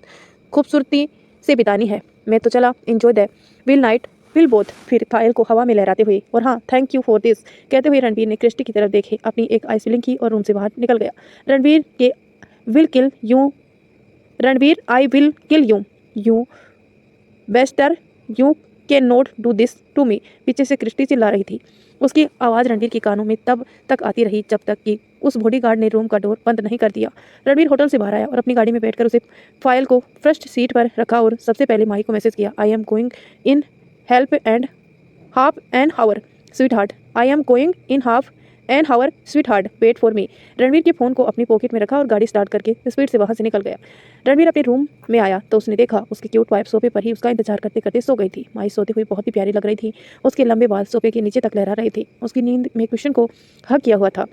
खूबसूरती से बितानी है। मैं तो चला, enjoy the will night will both. फिर फाइल को हवा में लहराते हुए और हाँ थैंक यू फॉर दिस कहते हुए रणवीर ने क्रिस्टी की तरफ देखे, अपनी एक आइस फिलिंग की और रूम से बाहर निकल गया। रणवीर के will kill you Ranveer I will kill you, you bastard, you can not do this to me. पीछे से क्रिस्टी चिल्ला रही थी। उसकी आवाज़ रणवीर के कानों में तब तक आती रही जब तक कि उस बॉडीगार्ड ने रूम का डोर बंद नहीं कर दिया। रणवीर होटल से बाहर आया और अपनी गाड़ी में बैठकर उसे फाइल को फर्स्ट सीट पर रखा और सबसे पहले माही को मैसेज किया, I am going in help and half an hour sweetheart, I am going in half an hour sweetheart, wait for me. Ranveer के फ़ोन को अपनी पॉकेट में रखा और गाड़ी स्टार्ट करके स्पीड से वहाँ से निकल गया। रणवीर अपने रूम में आया तो उसने देखा उसकी क्यूट वाइफ सोफे पर ही उसका इंतजार करते करते सो गई थी। माही सोती हुई बहुत ही प्यारी लग रही थी। उसके लंबे बाल सोफे के नीचे तक लहरा रहे थे। उसकी नींद में कुशन को हक किया हुआ था।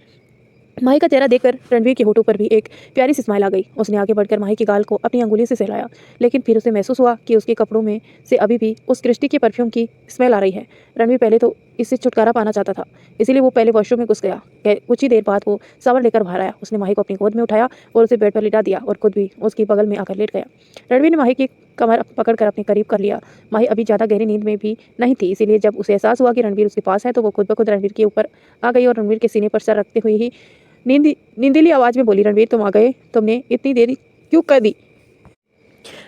माही का चेहरा देखकर रणवीर के होठों पर भी एक प्यारी सी स्माइल आ गई। उसने आगे बढ़कर माही के गाल को अपनी अंगुलियों से सहलाया, लेकिन फिर उसे महसूस हुआ कि उसके कपड़ों में से अभी भी उस क्रिस्टी के परफ्यूम की स्मेल आ रही है। रणवीर पहले तो इससे छुटकारा पाना चाहता था, इसीलिए वो पहले वॉशरूम में घुस गया। कुछ ही देर बाद वो शावर लेकर बाहर आया। उसने माही को अपनी गोद में उठाया और उसे बेड पर लिटा दिया और खुद भी उसकी बगल में आकर लेट गया। रणवीर ने माही की कमर पकड़कर अपने करीब कर लिया। माही अभी ज़्यादा गहरी नींद में भी नहीं थी, इसीलिए जब उसे एहसास हुआ कि रणवीर उसके पास है तो वो खुद ब खुद रणवीर के ऊपर आ गई और रणवीर के सीने पर सर रखते हुए ही नींदीली आवाज में बोली, रणवीर तुम आ गए, तुमने इतनी देरी क्यों कर दी?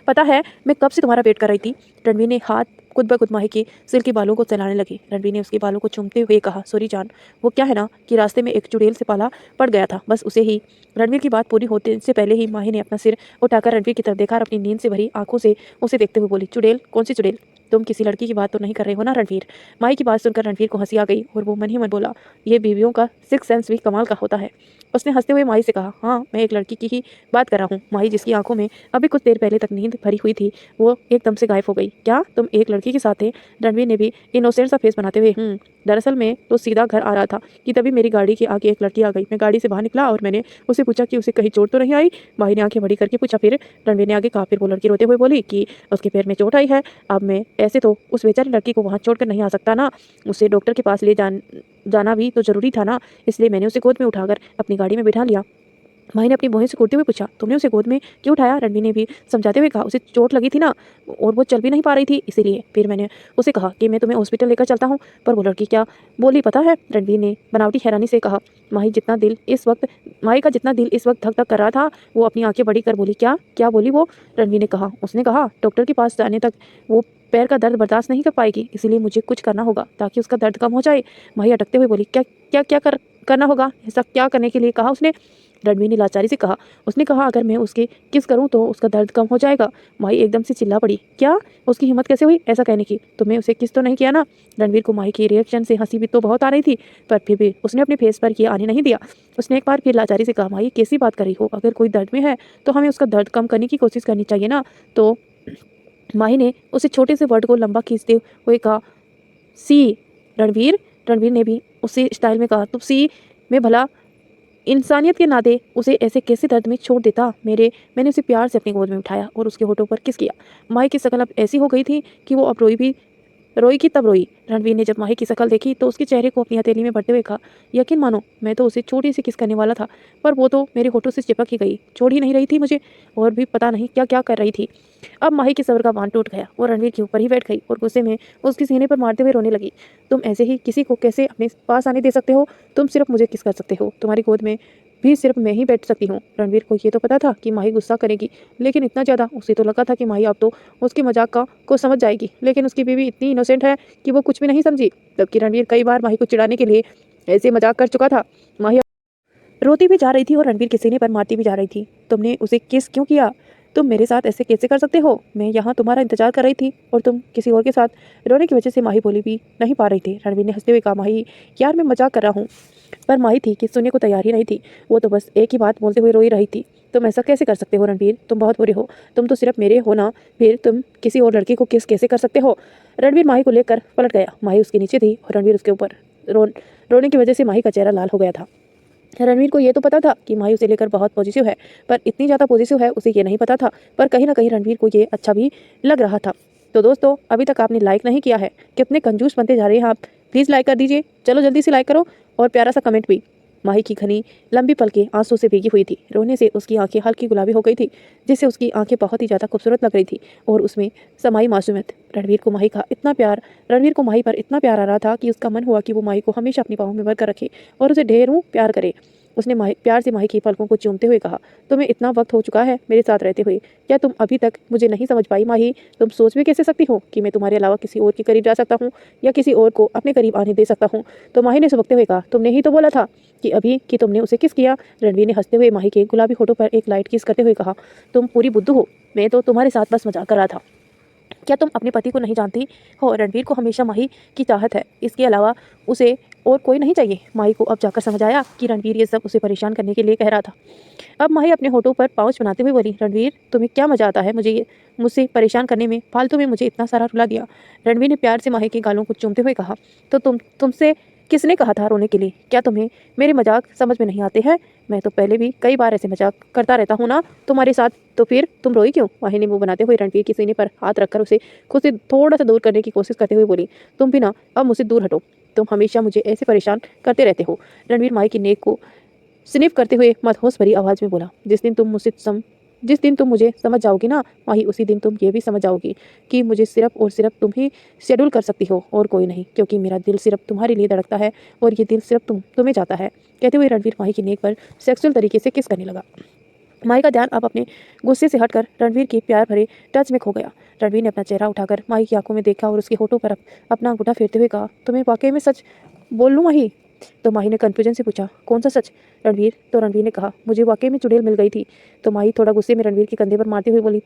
पता है मैं कब से तुम्हारा वेट कर रही थी। रणवीर ने हाथ खुद ब खुद माही के सिर के बालों को सहलाने लगी। रणवीर ने उसके बालों को चूमते हुए कहा, सॉरी जान, वो क्या है ना कि रास्ते में एक चुड़ैल से पाला पड़ गया था, बस उसे ही। रणवीर की बात पूरी होते से पहले ही माही ने अपना सिर उठाकर रणवीर की तरफ देखा और अपनी नींद से भरी आंखों से उसे देखते हुए बोली, चुड़ैल? कौन सी चुड़ैल? तुम किसी लड़की की बात तो नहीं कर रहे हो ना रणवीर? माही की बात सुनकर रणवीर को हंसी आ गई और वो मन ही मन बोला, ये बीवियों का सिक्स सेंस भी कमाल का होता है। उसने हंसते हुए माही से कहा, हाँ मैं एक लड़की की ही बात कर रहा हूँ। माही जिसकी आंखों में अभी कुछ देर पहले तक नींद भरी हुई थी वो एकदम से गायब हो गई। क्या तुम एक लड़की के साथ थे? रणवीर ने भी इनोसेंट सा फेस बनाते हुए, दरअसल मैं तो सीधा घर आ रहा था कि तभी मेरी गाड़ी के आगे एक लड़की आ गई। मैं गाड़ी से बाहर निकला और मैंने उससे पूछा कि उसे कहीं चोट तो नहीं आई। माही ने आंखें बड़ी करके पूछा। फिर रणवीर ने आगे कहा, फिर वो लड़की रोते हुए बोली कि उसके पैर में चोट आई है। अब मैं ऐसे तो उस बेचारी लड़की को वहाँ छोड़ कर नहीं आ सकता ना, उसे डॉक्टर के पास ले जाना भी तो जरूरी था ना, इसलिए मैंने उसे गोद में उठाकर अपनी गाड़ी में बिठा लिया। माही ने अपनी बहन से घूरते हुए पूछा, तुमने उसे गोद में क्यों उठाया? रणवीर ने भी समझाते हुए कहा, उसे चोट लगी थी ना और वो चल भी नहीं पा रही थी, इसीलिए। फिर मैंने उसे कहा कि मैं तुम्हें हॉस्पिटल लेकर चलता हूँ, पर वो लड़की क्या बोली पता है? रणवीर ने बनावटी हैरानी से कहा। माही का जितना दिल इस वक्त धक धक कर रहा था वो अपनी आंखें बड़ी कर बोली, क्या क्या बोली वो? रणवीर ने कहा, उसने कहा डॉक्टर के पास जाने तक वो पैर का दर्द बर्दाश्त नहीं कर पाएगी, इसीलिए मुझे कुछ करना होगा ताकि उसका दर्द कम हो जाए। माही अटकते हुए बोली, क्या क्या क्या करना होगा? ऐसा क्या करने के लिए कहा उसने? रणवीर ने लाचारी से कहा, उसने कहा अगर मैं उसके किस करूं तो उसका दर्द कम हो जाएगा। माही एकदम से चिल्ला पड़ी, क्या? उसकी हिम्मत कैसे हुई ऐसा कहने की? तुम्हें उसे किस तो नहीं किया ना? रणवीर को माही की रिएक्शन से हंसी भी तो बहुत आ रही थी, पर फिर भी उसने अपने फेस पर ये आने नहीं दिया। उसने एक बार फिर लाचारी से कहा, माही कैसी बात कर रही हो? अगर कोई दर्द में है तो हमें उसका दर्द कम करने की कोशिश करनी चाहिए ना। तो माही ने उसे छोटे से वर्ड को लंबा खींचते हुए कहा, सी रणवीर। रणवीर ने भी उसी स्टाइल में कहा, तुम सी में भला इंसानियत के नाते उसे ऐसे कैसे दर्द में छोड़ देता? मैंने उसे प्यार से अपनी गोद में उठाया और उसके होठों पर किस किया। माही की शक्ल अब ऐसी हो गई थी कि वो अब रोई की तब रोई। रणवीर ने जब माही की शक्ल देखी तो उसके चेहरे को अपनी हथेली में भरते हुए कहा, यकीन मानो मैं तो उसे छोटी सी किस करने वाला था, पर वो तो मेरे होठों से चिपक ही गई, छोड़ ही नहीं रही थी मुझे, और भी पता नहीं क्या क्या कर रही थी। अब माही के सब्र का बांध टूट गया। वो रणवीर के ऊपर ही बैठ गई और गुस्से में उसके सीने पर मारते हुए रोने लगी। तुम ऐसे ही किसी को कैसे अपने पास आने दे सकते हो? तुम सिर्फ मुझे किस कर सकते हो, तुम्हारी गोद में भी सिर्फ मैं ही बैठ सकती हूँ। रणवीर को ये तो पता था कि माही गुस्सा करेगी, लेकिन इतना ज़्यादा उसे तो लगा था कि माही अब तो उसके मजाक को समझ जाएगी, लेकिन उसकी बीवी इतनी इनोसेंट है कि वो कुछ भी नहीं समझी। जबकि रणवीर कई बार माही को चिढ़ाने के लिए ऐसे मजाक कर चुका था। माही रोती भी जा रही थी और रणवीर के सीने पर मारती भी जा रही थी। तुमने उसे किस क्यों किया? तुम मेरे साथ ऐसे कैसे कर सकते हो? मैं यहाँ तुम्हारा इंतजार कर रही थी और तुम किसी और के साथ। रोने की वजह से माही बोली भी नहीं पा रही थी। रणवीर ने हंसते हुए कहा, माही यार मैं मजाक कर रहा हूँ। पर माही थी कि सुनने को तैयार ही नहीं थी। वो तो बस एक ही बात बोलते हुए रोई रही थी। तुम ऐसा कैसे कर सकते हो रणवीर? तुम बहुत बुरे हो। तुम तो सिर्फ मेरे हो ना, फिर तुम किसी और लड़के को किस कैसे कर सकते हो? रणवीर माही को लेकर पलट गया। माही उसके नीचे थी और रणवीर उसके ऊपर। रोने की वजह से माही का चेहरा लाल हो गया था। रणवीर को ये तो पता था कि माही उसे लेकर बहुत पॉजिटिव है, पर इतनी ज़्यादा पॉजिटिव है उसे ये नहीं पता था। पर कहीं ना कहीं रणवीर को ये अच्छा भी लग रहा था। तो दोस्तों, अभी तक आपने लाइक नहीं किया है, कितने कंजूस बनते जा रहे हैं आप। प्लीज़ लाइक कर दीजिए, चलो जल्दी से लाइक करो, और प्यारा सा कमेंट भी। माही की घनी लंबी पलकें आंसू से भीगी हुई थी। रोने से उसकी आंखें हल्की गुलाबी हो गई थी, जिससे उसकी आंखें बहुत ही ज़्यादा खूबसूरत लग रही थी और उसमें समाई मासूमियत। रणवीर को माही पर इतना प्यार आ रहा था कि उसका मन हुआ कि वो माही को हमेशा अपनी बाहों में भर कर रखे और उसे ढेरों प्यार करे। उसने प्यार से माही की पलकों को चूमते हुए कहा, तुम्हें इतना वक्त हो चुका है मेरे साथ रहते हुए, क्या तुम अभी तक मुझे नहीं समझ पाई माही? तुम सोच भी कैसे सकती हो कि मैं तुम्हारे अलावा किसी और के करीब जा सकता हूँ या किसी और को अपने करीब आने दे सकता हूँ? तो माही ने सुबकते हुए कहा, तुमने ही तो बोला था कि तुमने उसे किस किया। रणवीर ने हंसते हुए माही के गुलाबी होठों पर एक लाइट किस करते हुए कहा, तुम पूरी बुद्धू हो, मैं तो तुम्हारे साथ बस मजाक कर रहा था। क्या तुम अपने पति को नहीं जानती हो? रणवीर को हमेशा माही की चाहत है, इसके अलावा उसे और कोई नहीं चाहिए। माही को अब जाकर समझ आया कि रणवीर ये सब उसे परेशान करने के लिए कह रहा था। अब माही अपने होठों पर पाउच बनाते हुए बोली, रणवीर तुम्हें क्या मजा आता है मुझसे परेशान करने में? फालतू में मुझे इतना सारा रुला दिया। रणवीर ने प्यार से माही के गालों को चूमते हुए कहा, तो तुमसे किसने कहा था रोने के लिए? क्या तुम्हें मेरे मजाक समझ में नहीं आते हैं? मैं तो पहले भी कई बार ऐसे मजाक करता रहता हूँ ना तुम्हारे साथ, तो फिर तुम रोई क्यों? माही ने मुंह बनाते हुए रणवीर के सीने पर हाथ रखकर उसे खुद से थोड़ा सा दूर करने की कोशिश करते हुए बोली, तुम भी ना अब मुझसे दूर हटो, तुम हमेशा मुझे ऐसे परेशान करते रहते हो। रणवीर माही की नेक को स्निफ करते हुए मदहोश भरी आवाज में बोला, जिस दिन तुम मुझे समझ जाओगी ना माही, उसी दिन तुम ये भी समझ जाओगी कि मुझे सिर्फ और सिर्फ तुम ही शेड्यूल कर सकती हो और कोई नहीं, क्योंकि मेरा दिल सिर्फ तुम्हारे लिए धड़कता है और ये दिल सिर्फ तुम्हें चाहता है। कहते हुए रणवीर माही की नेक पर सेक्सुअल तरीके से किस करने लगा। माही का ध्यान अब अपने गुस्से से हटकर रणवीर के प्यार भरे टच में खो गया। रणवीर ने अपना चेहरा उठाकर माही की आंखों में देखा और उसके होठों पर अपना अंगूठा फेरते हुए कहा, तुम्हें वाकई में सच बोल लूँ माही? तो माही ने कन्फ्यूजन से पूछा, कौन सा सच रणवीर? तो रणवीर ने कहा, मुझे वाकई में चुड़ैल मिल गई थी। तो माही थोड़ा गुस्से में रणवीर के कंधे पर मारते हुए बोली,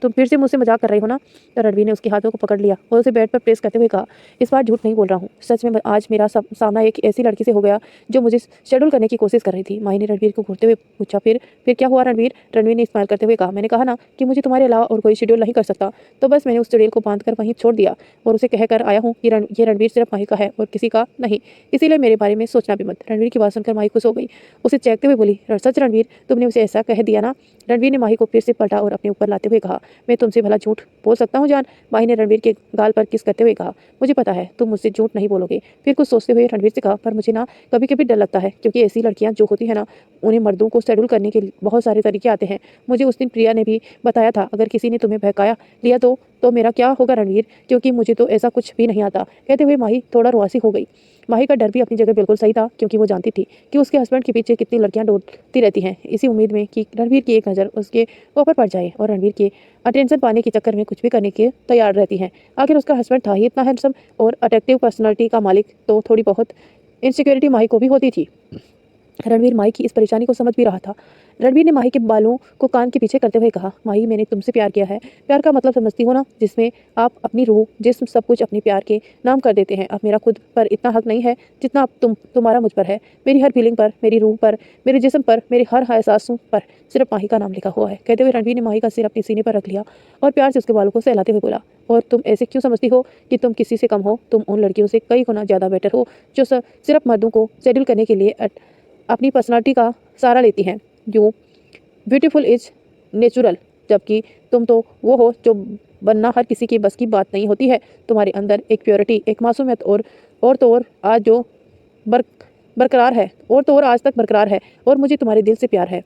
तुम फिर से मुझसे मजाक कर रही हो ना? तो रणवीर ने उसके हाथों को पकड़ लिया और उसे बेड पर प्रेस करते हुए कहा, इस बार झूठ नहीं बोल रहा हूँ, सच में आज मेरा सामना एक ऐसी लड़की से हो गया जो मुझे शेड्यूल करने की कोशिश कर रही थी। माही ने रणवीर को घूरते हुए पूछा, फिर क्या हुआ रणवीर? रणवीर ने स्माइल करते हुए कहा, मैंने कहा ना कि मुझे तुम्हारे अलावा और कोई शेड्यूल नहीं कर सकता, तो बस मैंने उस चुड़ैल को बांध कर वहीं छोड़ दिया और उसे कहकर आया हूँ कि ये रणवीर सिर्फ माही का है और किसी का नहीं, इसीलिए मेरे बारे में सोचना भी मत। रणवीर की बात सुनकर माही खुश हो गई, उसे चेखते हुए बोली, सच रणवीर, तुमने उसे ऐसा कह दिया ना? रणवीर ने माही को फिर से पलटा और अपने ऊपर लाते हुए कहा, मैं तुमसे भला झूठ बोल सकता हूँ जान? माही ने रणवीर के गाल पर किस करते हुए कहा, मुझे पता है तुम मुझसे झूठ नहीं बोलोगे। फिर कुछ सोचते हुए रणवीर से कहा, पर मुझे ना कभी कभी डर लगता है, क्योंकि ऐसी लड़कियां जो होती है ना, उन्हें मर्दों को शेड्यूल करने के बहुत सारे तरीके आते हैं। मुझे उस दिन प्रिया ने भी बताया था, अगर किसी ने तुम्हें बहकाया लिया तो मेरा क्या होगा रणवीर, क्योंकि मुझे तो ऐसा कुछ भी नहीं आता। कहते हुए माही थोड़ा रुआसी हो गई। माही का डर भी अपनी जगह बिल्कुल सही था, क्योंकि वो जानती थी कि उसके हस्बैंड के पीछे कितनी लड़कियां दौड़ती रहती हैं, इसी उम्मीद में कि रणवीर की एक नज़र उसके ऊपर पड़ जाए और रणवीर के अटेंशन पाने के चक्कर में कुछ भी करने के तैयार रहती हैं। आखिर उसका हस्बैंड था ही इतना हैंडसम और अट्रैक्टिव पर्सनालिटी का मालिक, तो थोड़ी बहुत इनसिक्योरिटी माही को भी होती थी। रणवीर माही की इस परेशानी को समझ भी रहा था। रणवीर ने माही के बालों को कान के पीछे करते हुए कहा, माही मैंने तुमसे प्यार किया है। प्यार का मतलब समझती हो ना, जिसमें आप अपनी रूह जिस्म सब कुछ अपने प्यार के नाम कर देते हैं। अब मेरा खुद पर इतना हक नहीं है जितना अब तुम्हारा मुझ पर है। मेरी हर फीलिंग पर, मेरी रूह पर, मेरे जिस्म पर, मेरे हर एहसासों पर सिर्फ माही का नाम लिखा हुआ है। कहते हुए रणवीर ने माही का सिर अपने सीने पर रख लिया और प्यार से उसके बालों को सहलाते हुए बोला, और तुम ऐसे क्यों समझती हो कि तुम किसी से कम हो? तुम उन लड़कियों से कई गुना ज़्यादा बेटर हो जो सिर्फ मर्दों को शेड्यूल करने के लिए अपनी पर्सनालिटी का सहारा लेती हैं। जो ब्यूटीफुल इज नेचुरल, जबकि तुम तो वो हो जो बनना हर किसी की बस की बात नहीं होती है। तुम्हारे अंदर एक प्योरिटी, एक मासूमियत और तो और आज जो बरकरार है, और तो और आज तक बरकरार है, और मुझे तुम्हारे दिल से प्यार है।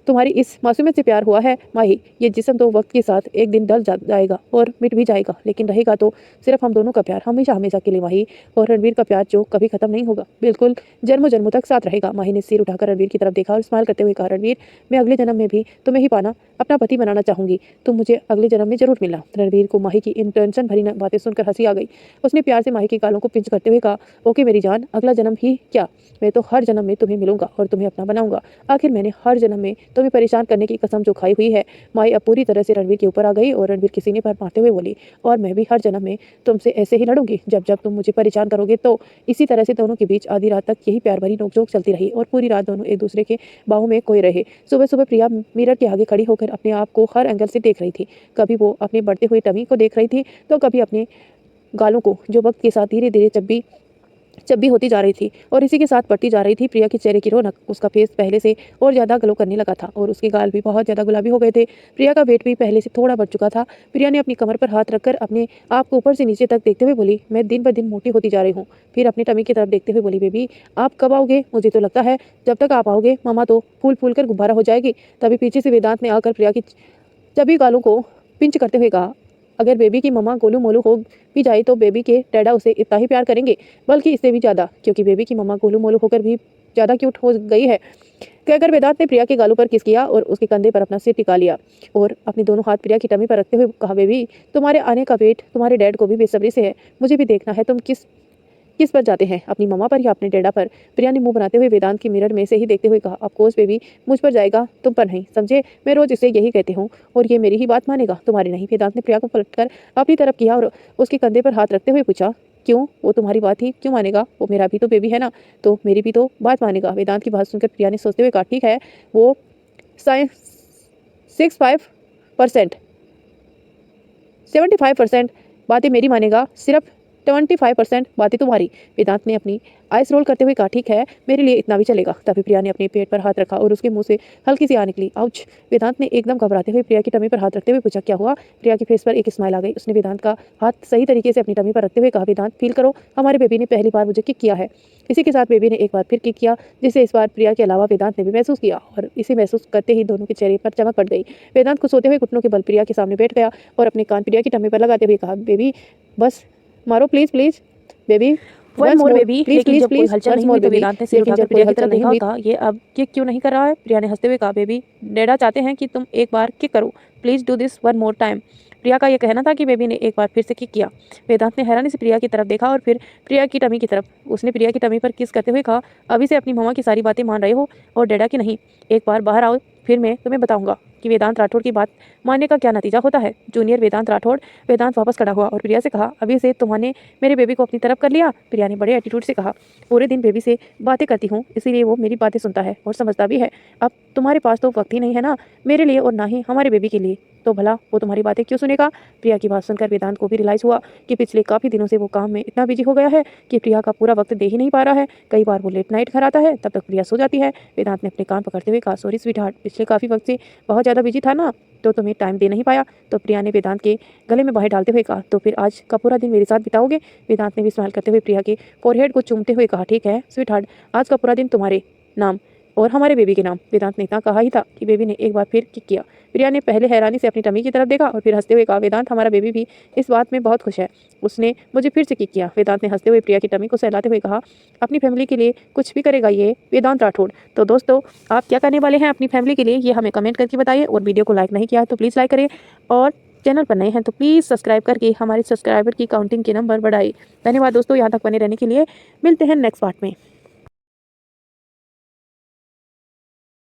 तुम्हारी इस मासूमियत से प्यार हुआ है माही। ये जिस्म तो वक्त के साथ एक दिन ढल जाएगा और मिट भी जाएगा, लेकिन रहेगा तो सिर्फ हम दोनों का प्यार, हमेशा हमेशा के लिए माही। और रणवीर का प्यार जो कभी खत्म नहीं होगा, बिल्कुल जन्मों जन्मों तक साथ रहेगा। माही ने सिर उठाकर रणवीर की तरफ देखा और स्माइल करते हुए कहा, रणवीर मैं अगले जन्म में भी तुम्हें ही पाना, अपना पति बनाना चाहूंगी। तुम मुझे अगले जन्म में जरूर मिलना। रणवीर को माही की इन टेंशन भरी बातें सुनकर हंसी आ गई। उसने प्यार से माही के गालों को पिंच करते हुए कहा, ओके मेरी जान, अगला जन्म ही क्या, मैं तो हर जन्म में तुम्हें मिलूंगा और तुम्हें अपना बनाऊंगा। आखिर मैंने हर जन्म में तुम्हें परेशान करने की कसम जो खाई हुई है। माही अब पूरी तरह से रणवीर के ऊपर आ गई और रणवीर के सीने पर मारते हुए बोली, और मैं भी हर जन्म में तुमसे ऐसे ही लड़ूंगी, जब जब तुम मुझे परेशान करोगे। तो इसी तरह से दोनों के बीच आधी रात तक यही प्यार भरी नोकझोंक चलती रही और पूरी रात दोनों एक दूसरे के बाहों में खोए रहे। सुबह सुबह प्रिया मिरर के आगे खड़ी होकर अपने आप को हर एंगल से देख रही थी। कभी वो अपने बढ़ते हुए टमी को देख रही थी, तो कभी अपने गालों को, जो वक्त के साथ धीरे धीरे चब्बी होती जा रही थी और इसी के साथ बढ़ती जा रही थी। प्रिया के चेहरे की रौनक, उसका फेस पहले से और ज़्यादा ग्लो करने लगा था और उसके गाल भी बहुत ज़्यादा गुलाबी हो गए थे। प्रिया का वेट भी पहले से थोड़ा बढ़ चुका था। प्रिया ने अपनी कमर पर हाथ रखकर अपने आप को ऊपर से नीचे तक देखते हुए बोली, मैं दिन ब दिन मोटी होती जा रही हूँ। फिर अपनी टमी की तरफ देखते हुए बोली, बेबी आप कब आओगे? मुझे तो लगता है जब तक आप आओगे मामा तो फूल फूल कर गुब्बारा हो जाएगी। तभी पीछे से वेदांत ने आकर प्रिया की चबी गालों को पिंच करते हुए कहा, अगर बेबी की मम्मा गोलू मोलू हो भी जाए तो बेबी के डैडा उसे इतना ही प्यार करेंगे, बल्कि इससे भी ज़्यादा, क्योंकि बेबी की मम्मा गोलू मोलू होकर भी ज़्यादा क्यूट हो गई है। कहकर वेदांत ने प्रिया के गालों पर किस किया और उसके कंधे पर अपना सिर टिका लिया और अपने दोनों हाथ प्रिया की टमी पर रखते हुए कहा, बेबी तुम्हारे आने का वेट तुम्हारे डैड को भी बेसब्री से है, मुझे भी देखना है तुम किस किस पर जाते हैं, अपनी मम्मा पर या अपने डैडा पर। प्रिया ने मुंह बनाते हुए वेदांत की मिरर में से ही देखते हुए कहा, ऑफ कोर्स बेबी मुझ पर जाएगा, तुम पर नहीं, समझे? मैं रोज इसे यही कहती हूँ और ये मेरी ही बात मानेगा, तुम्हारी नहीं। वेदांत ने प्रिया को पलटकर अपनी तरफ किया और उसके कंधे पर हाथ रखते हुए पूछा, क्यों? वो तुम्हारी बात ही क्यों मानेगा? वो मेरा भी तो बेबी है ना, तो मेरी भी तो बात मानेगा। वेदांत की बात सुनकर प्रिया ने सोचते हुए कहा, ठीक है, वो 65% 75% बातें मेरी मानेगा, सिर्फ 25% बातें तुम्हारी। वेदांत ने अपनी आइस रोल करते हुए कहा, ठीक है, मेरे लिए इतना भी चलेगा। तभी प्रिया ने अपने पेट पर हाथ रखा और उसके मुंह से हल्की सी आ निकली, आउच। वेदांत ने एकदम घबराते हुए प्रिया की टमी पर हाथ रखते हुए पूछा, क्या हुआ? प्रिया के फेस पर एक स्माइल आ गई। उसने वेदांत का हाथ सही तरीके से अपनी टमी पर रखते हुए कहा, वेदांत फील करो, हमारे बेबी ने पहली बार मुझे किक किया है। इसी के साथ बेबी ने एक बार फिर किक किया, जिसे इस बार प्रिया के अलावा वेदांत ने भी महसूस किया और इसे महसूस करते ही दोनों के चेहरे पर चमक पड़ गई। वेदांत को सोते हुए घुटनों के बल प्रिया के सामने बैठ गया और अपने कान प्रिया की टमी पर लगाते हुए कहा, बेबी बस मारो please please, baby one more baby. लेकिन जब कोई हलचल नहीं हुई तो बेबी। वेदांत ने सिर उठाकर प्रिया की तरफ देखा और हुई कहा, ये अब किक क्यों नहीं कर रहा है? प्रिया ने हंसते हुए कहा, बेबी डैडा चाहते हैं कि तुम एक बार किक करो, please do this one more time. Priya का यह कहना था कि बेबी ने एक बार फिर से किक किया। वेदांत ने हैरानी से प्रिया की तरफ देखा और फिर प्रिया की टमी की तरफ। उसने प्रिया की टमी पर किस करते हुए कहा, अभी से अपनी मम्मा की सारी बातें मान रहे हो और डैडा की नहीं। एक बार बाहर आओ, फिर मैं तुम्हें बताऊंगा कि वेदांत राठौड़ की बात मानने का क्या नतीजा होता है। जूनियर वेदांत राठौड़। वेदांत वापस खड़ा हुआ और प्रिया से कहा, अभी से तुम्हारे मेरे बेबी को अपनी तरफ कर लिया? प्रिया ने बड़े एटीट्यूड से कहा, पूरे दिन बेबी से बातें करती हूँ, इसीलिए वो मेरी बातें सुनता है और समझता भी है। अब तुम्हारे पास तो वक्त ही नहीं है ना मेरे लिए और ना ही हमारे बेबी के लिए, तो भला वो तुम्हारी बातें क्यों सुनेगा? प्रिया की बात सुनकर वेदांत को भी रियलाइज हुआ कि पिछले काफ़ी दिनों से वो काम में इतना बिजी हो गया है कि प्रिया का पूरा वक्त दे ही नहीं पा रहा है। कई बार वो लेट नाइट घर आता है, तब तक प्रिया सो जाती है। वेदांत ने अपने कान पकड़ते हुए कहा, सॉरी स्वीटहार्ट, पिछले काफ़ी वक्त से बहुत ज़्यादा बिजी था ना, तो तुम्हें टाइम दे नहीं पाया। तो प्रिया ने वेदांत के गले में बाहें डालते हुए कहा, तो फिर आज का पूरा दिन मेरे साथ बिताओगे? वेदांत ने भी स्माइल करते हुए प्रिया के फोरहेड को चूमते हुए कहा, ठीक है स्वीटहार्ट, आज का पूरा दिन तुम्हारे नाम और हमारे बेबी के नाम। वेदांत ने इतना कहा ही था कि बेबी ने एक बार फिर किक किया। प्रिया ने पहले हैरानी से अपनी टमी की तरफ देखा और फिर हंसते हुए कहा, वेदांत हमारा बेबी भी इस बात में बहुत खुश है, उसने मुझे फिर से किक किया। वेदांत ने हंसते हुए प्रिया की टमी को सहलाते हुए कहा, अपनी फैमिली के लिए कुछ भी करेगा ये वेदांत राठौड़। तो दोस्तों, आप क्या करने वाले हैं अपनी फैमिली के लिए, ये हमें कमेंट करके बताइए और वीडियो को लाइक नहीं किया है तो प्लीज़ लाइक करें और चैनल पर नए हैं तो प्लीज़ सब्सक्राइब करके हमारे सब्सक्राइबर की काउंटिंग के नंबर बढ़ाइए। धन्यवाद दोस्तों, यहाँ तक बने रहने के लिए। मिलते हैं नेक्स्ट पार्ट में।